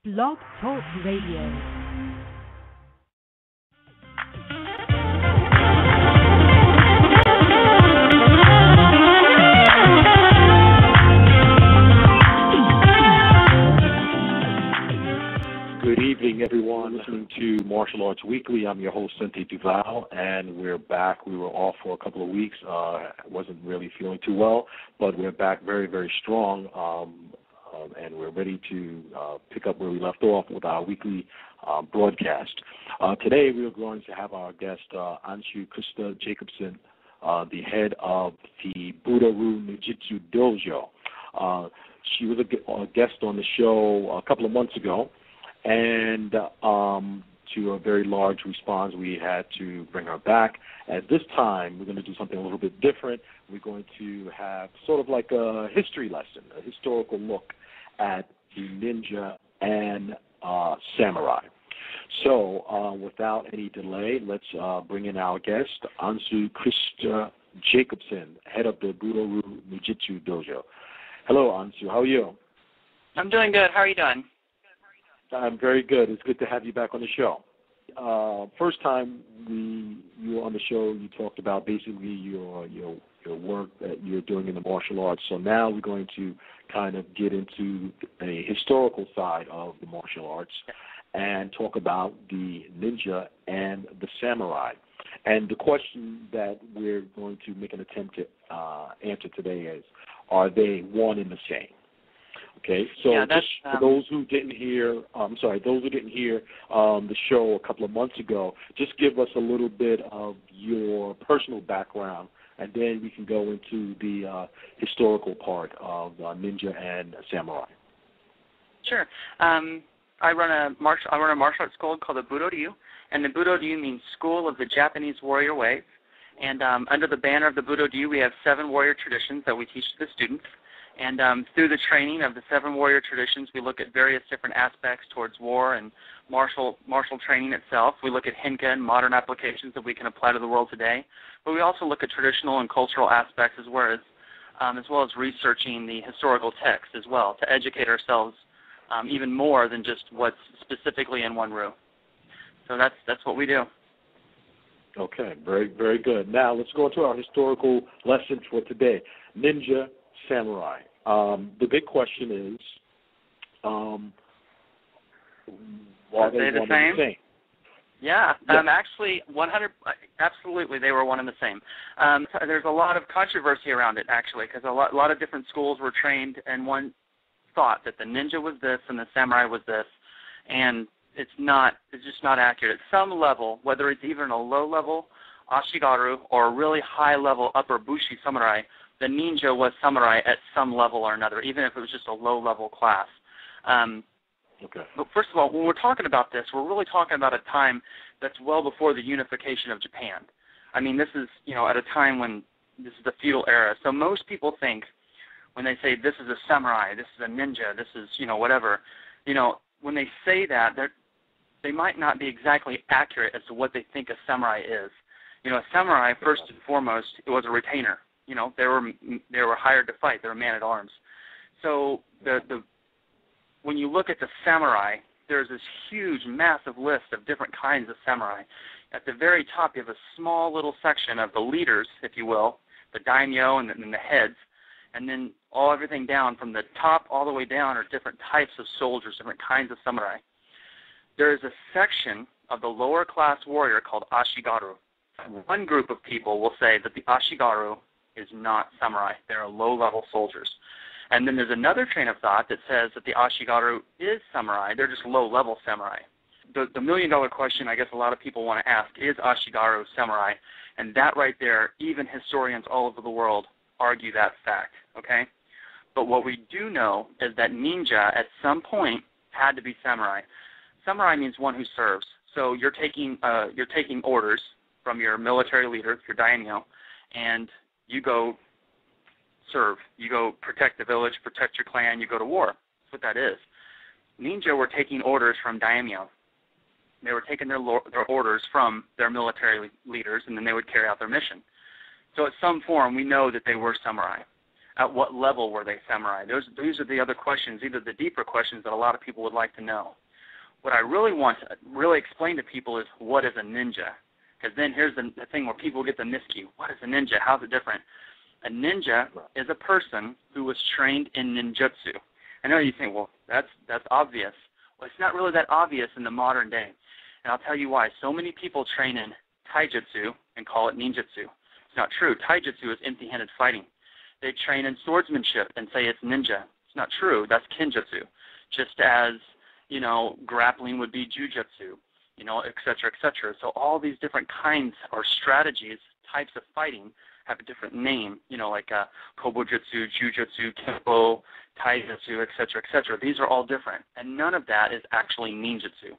Blog Talk Radio. Good evening, everyone. Listening to Martial Arts Weekly. I'm your host, Cynthia Duval, and we're back. We were off for a couple of weeks. Wasn't really feeling too well, but we're back very, very strong, and we're ready to pick up where we left off with our weekly broadcast. Today, we are going to have our guest, Anshu Christa Jacobson, the head of the Budo Ninjutsu Dojo. She was a guest on the show a couple of months ago. And to a very large response, we had to bring her back. At this time, we're going to do something a little bit different. We're going to have sort of like a history lesson, a historical look at the ninja and samurai. So without any delay, let's bring in our guest, Anshu Christa Jacobson, head of the Budo Ninjutsu Dojo. Hello, Anshu. How are you? I'm doing good. How are you doing? I'm very good. It's good to have you back on the show. First time you were on the show, you talked about basically your work that you're doing in the martial arts. So now we're going to kind of get into a historical side of the martial arts and talk about the ninja and the samurai. And the question that we're going to make an attempt to answer today is, are they one and the same? Okay, so just for those who didn't hear, the show a couple of months ago, just give us a little bit of your personal background, and then we can go into the historical part of ninja and samurai. Sure. I run a martial arts school called the Budo, and the Budo means School of the Japanese Warrior Way. And under the banner of the Budo, we have 7 warrior traditions that we teach to the students. And through the training of the 7 warrior traditions, we look at various different aspects towards war and martial training itself. We look at Henka and modern applications that we can apply to the world today. But we also look at traditional and cultural aspects as well as researching the historical text as well to educate ourselves even more than just what's specifically in one room. So that's what we do. Okay, very, very good. Now let's go into our historical lesson for today. Ninja, samurai. The big question is, are they the one same? and the same? Yeah, yes. Actually, absolutely, they were one and the same. There's a lot of controversy around it, actually, because a lot of different schools were trained and one thought that the ninja was this and the samurai was this, and it's just not accurate. At some level, whether it's even a low-level ashigaru or a really high-level upper bushi samurai, the ninja was samurai at some level or another, even if it was just a low-level class. Okay. But first of all, when we're talking about this, we're really talking about a time that's well before the unification of Japan. I mean, this is, at a time when this is the feudal era. So most people think when they say this is a samurai, this is a ninja, this is, whatever, when they say that, they might not be exactly accurate as to what they think a samurai is. A samurai, first and foremost, it was a retainer. They were hired to fight. They were man-at-arms. So when you look at the samurai, there's this huge, massive list of different kinds of samurai. At the very top, you have a small little section of the leaders, if you will, the daimyo and the heads, and then everything down from the top all the way down are different types of soldiers, different kinds of samurai. There is a section of the lower-class warrior called ashigaru. One group of people will say that the ashigaru is not samurai. They're low-level soldiers. And then there's another train of thought that says that the ashigaru is samurai. They're just low-level samurai. The million-dollar question I guess a lot of people want to ask, is ashigaru samurai? And that right there, even historians all over the world argue that fact, okay? But what we do know is that ninja at some point had to be samurai. Samurai means one who serves. So you're taking orders from your military leader, your daimyo, and you go serve. You go protect the village, protect your clan, you go to war. That's what that is. Ninja were taking orders from daimyo. They were taking their orders from their military leaders, and then they would carry out their mission. So at some form, we know that they were samurai. At what level were they samurai? These are the other questions, either the deeper questions that a lot of people would like to know. What I really want to really explain to people is what is a ninja. Because then here's the thing where people get the miscue. What is a ninja? How's it different? A ninja is a person who was trained in ninjutsu. I know you think, well, that's obvious. Well, it's not really that obvious in the modern day. And I'll tell you why. So many people train in taijutsu and call it ninjutsu. It's not true. Taijutsu is empty-handed fighting. They train in swordsmanship and say it's ninja. It's not true. That's kenjutsu. Just as, grappling would be jujutsu, et cetera, et cetera. So all these different kinds or strategies, types of fighting, have a different name, like kobujutsu, jujutsu, kempo, taijutsu, et cetera, et cetera. These are all different. And none of that is actually ninjutsu.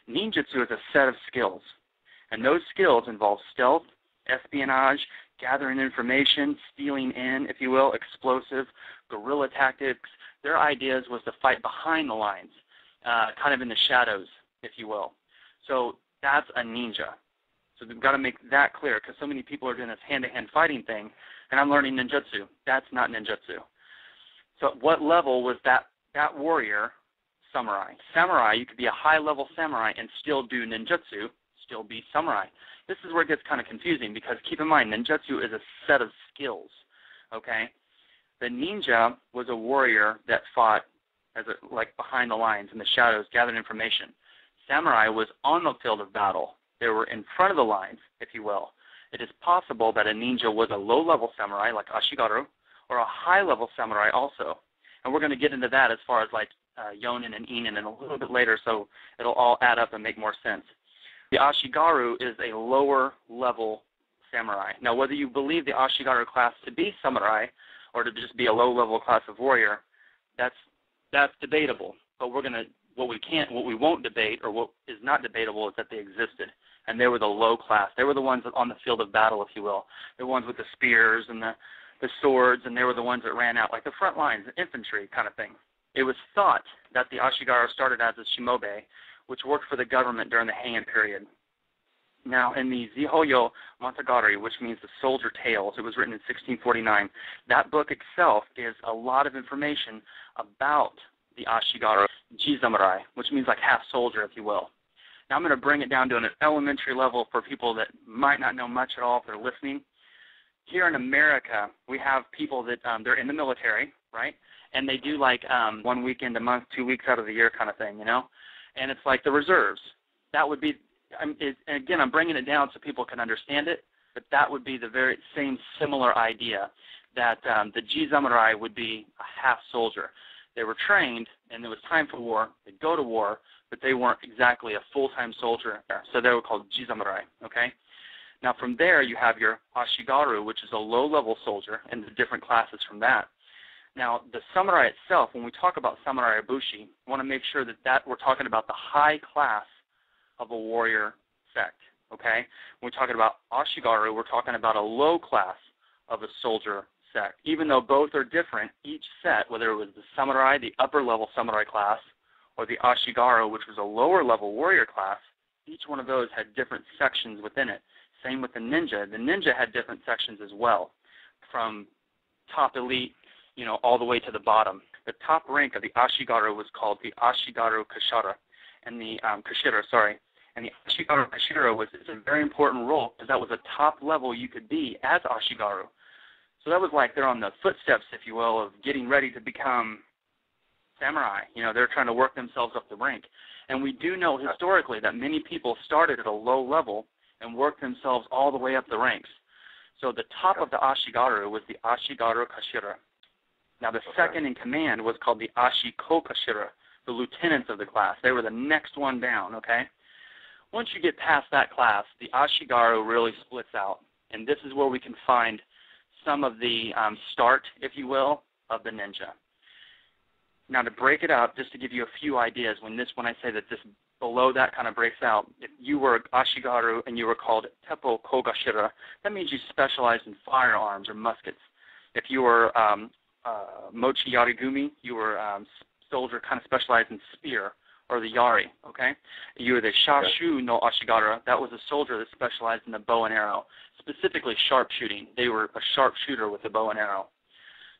Ninjutsu is a set of skills. And those skills involve stealth, espionage, gathering information, stealing in, if you will, explosive, guerrilla tactics. Their ideas was to fight behind the lines, kind of in the shadows, if you will. So that's a ninja. So we've got to make that clear because so many people are doing this hand-to-hand fighting thing, and I'm learning ninjutsu. That's not ninjutsu. So at what level was that warrior samurai? Samurai, you could be a high-level samurai and still do ninjutsu, still be samurai. This is where it gets kind of confusing because keep in mind, ninjutsu is a set of skills, okay? The ninja was a warrior that fought like behind the lines in the shadows, gathered information. Samurai was on the field of battle. They were in front of the lines, if you will. It is possible that a ninja was a low-level samurai like Ashigaru or a high-level samurai also. And we're going to get into that as far as like Yonin and Inen and a little bit later, so it'll all add up and make more sense. The Ashigaru is a lower-level samurai. Now, whether you believe the Ashigaru class to be samurai or to just be a low-level class of warrior, that's debatable. But what we won't debate, or what is not debatable, is that they existed, and they were the low class. They were the ones on the field of battle, if you will. They were the ones with the spears and the swords, and they were the ones that ran out, like the front lines, the infantry kind of thing. It was thought that the Ashigaru started as a shimobe, which worked for the government during the Heian period. Now, in the Zihoyo Montagari, which means the Soldier Tales, it was written in 1649, that book itself gives a lot of information about the Ashigaru, Jisamurai, which means like half soldier, if you will. Now, I'm going to bring it down to an elementary level for people that might not know much at all if they're listening. Here in America, we have people that they're in the military, right? And they do like 1 weekend a month, 2 weeks out of the year kind of thing, And it's like the reserves. That would be, and again, I'm bringing it down so people can understand it, but that would be the very same similar idea that the Jisamurai would be a half soldier. They were trained, and it was time for war. They'd go to war, but they weren't exactly a full-time soldier, so they were called Jisamurai, okay? Now, from there, you have your Ashigaru, which is a low-level soldier, and the different classes from that. Now, the samurai itself, when we talk about samurai abushi, we want to make sure that we're talking about the high class of a warrior sect, okay? When we're talking about Ashigaru, we're talking about a low class of a soldier sect. Even though both are different, each set, whether it was the samurai, the upper-level samurai class, or the Ashigaru, which was a lower-level warrior class, each one of those had different sections within it. Same with the ninja. The ninja had different sections as well, from top elite, all the way to the bottom. The top rank of the Ashigaru was called the Ashigaru Kashira, and the And the Ashigaru Kashira was a very important role because that was a top level you could be as Ashigaru. So that was like they're on the footsteps, if you will, of getting ready to become samurai. They're trying to work themselves up the rank. And we do know historically that many people started at a low level and worked themselves all the way up the ranks. So the top of the Ashigaru was the Ashigaru Kashira. Now the second in command was called the Ashiko Kashira, the lieutenants of the class. They were the next one down, okay? Once you get past that class, the Ashigaru really splits out. And this is where we can find some of the start, if you will, of the ninja. Now to break it up, just to give you a few ideas, when I say that this below that kind of breaks out, if you were Ashigaru and you were called Teppo Kogashira, that means you specialized in firearms or muskets. If you were Mochi Yarigumi, you were a soldier kind of specialized in spear, or the Yari, okay? You were the Shashu no Ashigaru. That was a soldier that specialized in the bow and arrow, specifically sharpshooting. They were a sharpshooter with the bow and arrow.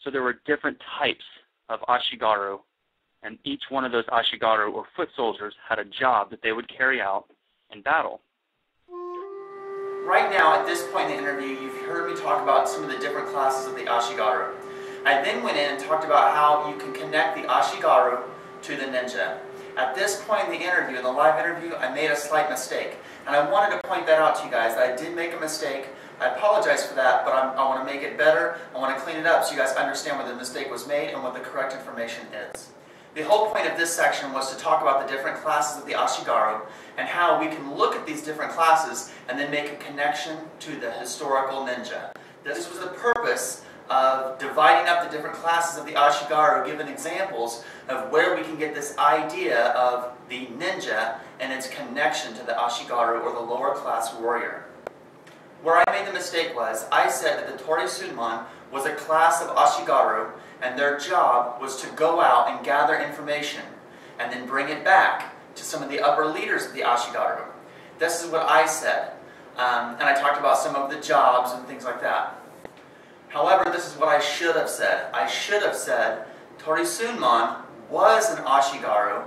So there were different types of ashigaru, and each one of those ashigaru, or foot soldiers, had a job that they would carry out in battle. Right now, at this point in the interview, you've heard me talk about some of the different classes of the ashigaru. I then went in and talked about how you can connect the ashigaru to the ninja. At this point in the interview, in the live interview, I made a slight mistake. And I wanted to point that out to you guys, that I did make a mistake. I apologize for that, but I want to make it better. I want to clean it up so you guys understand where the mistake was made and what the correct information is. The whole point of this section was to talk about the different classes of the ashigaru and how we can look at these different classes and then make a connection to the historical ninja. This was the purpose of dividing up the different classes of the ashigaru, giving examples of where we can get this idea of the ninja and its connection to the ashigaru, or the lower class warrior. Where I made the mistake was, I said that the Torii Sunman was a class of ashigaru, and their job was to go out and gather information and then bring it back to some of the upper leaders of the ashigaru. This is what I said, and I talked about some of the jobs and things like that. However, this is what I should have said. I should have said Torii Sunman was an ashigaru,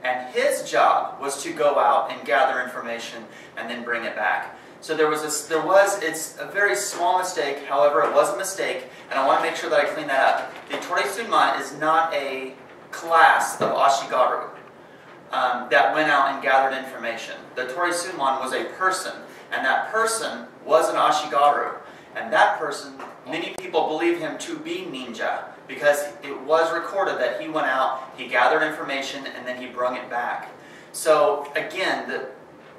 and his job was to go out and gather information and then bring it back. So it's a very small mistake. However, it was a mistake, and I want to make sure that I clean that up. The Torii Sunman is not a class of ashigaru that went out and gathered information. The Torii Sunman was a person, and that person was an ashigaru. And that person, many people believe him to be ninja, because it was recorded that he went out, he gathered information, and then he brought it back. So again,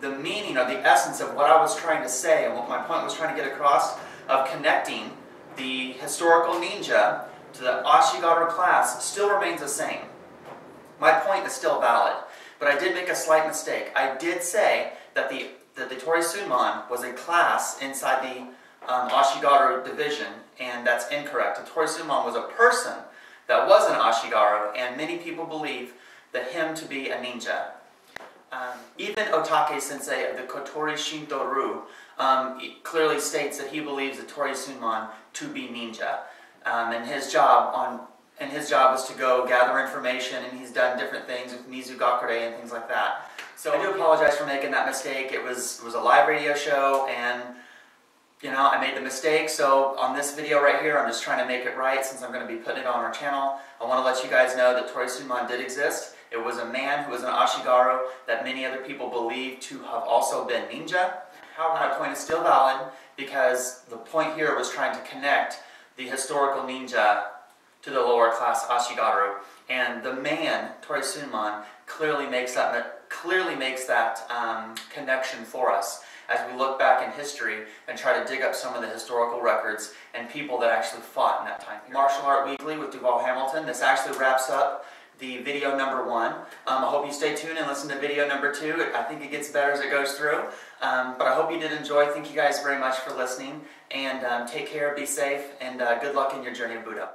the meaning or the essence of what I was trying to say and what my point was trying to get across of connecting the historical ninja to the ashigaru class still remains the same. My point is still valid, but I did make a slight mistake. I did say that the Torii Sunman was a class inside the ashigaru division, and that's incorrect. The Torii Sunman was a person that was an ashigaru, and many people believe that him to be a ninja. Even Otake Sensei of the Kotori Shinto-ryu clearly states that he believes the Torii Sunman to be ninja, and his job was to go gather information, and he's done different things with Mizugakure and things like that. So I do apologize for making that mistake. It was a live radio show, and I made the mistake. So on this video right here, I'm just trying to make it right since I'm going to be putting it on our channel. I want to let you guys know that Torii Sunman did exist. It was a man who was an ashigaru that many other people believe to have also been ninja. However, my point is still valid, because the point here was trying to connect the historical ninja to the lower class ashigaru. And the man, Torii Sunman, clearly makes that connection for us as we look back in history and try to dig up some of the historical records and people that actually fought in that time period. Martial Art Weekly with Duval Hamilton. This actually wraps up the video number 1. I hope you stay tuned and listen to video number 2. I think it gets better as it goes through. But I hope you did enjoy. Thank you guys very much for listening. And take care, be safe, and good luck in your journey of Budo.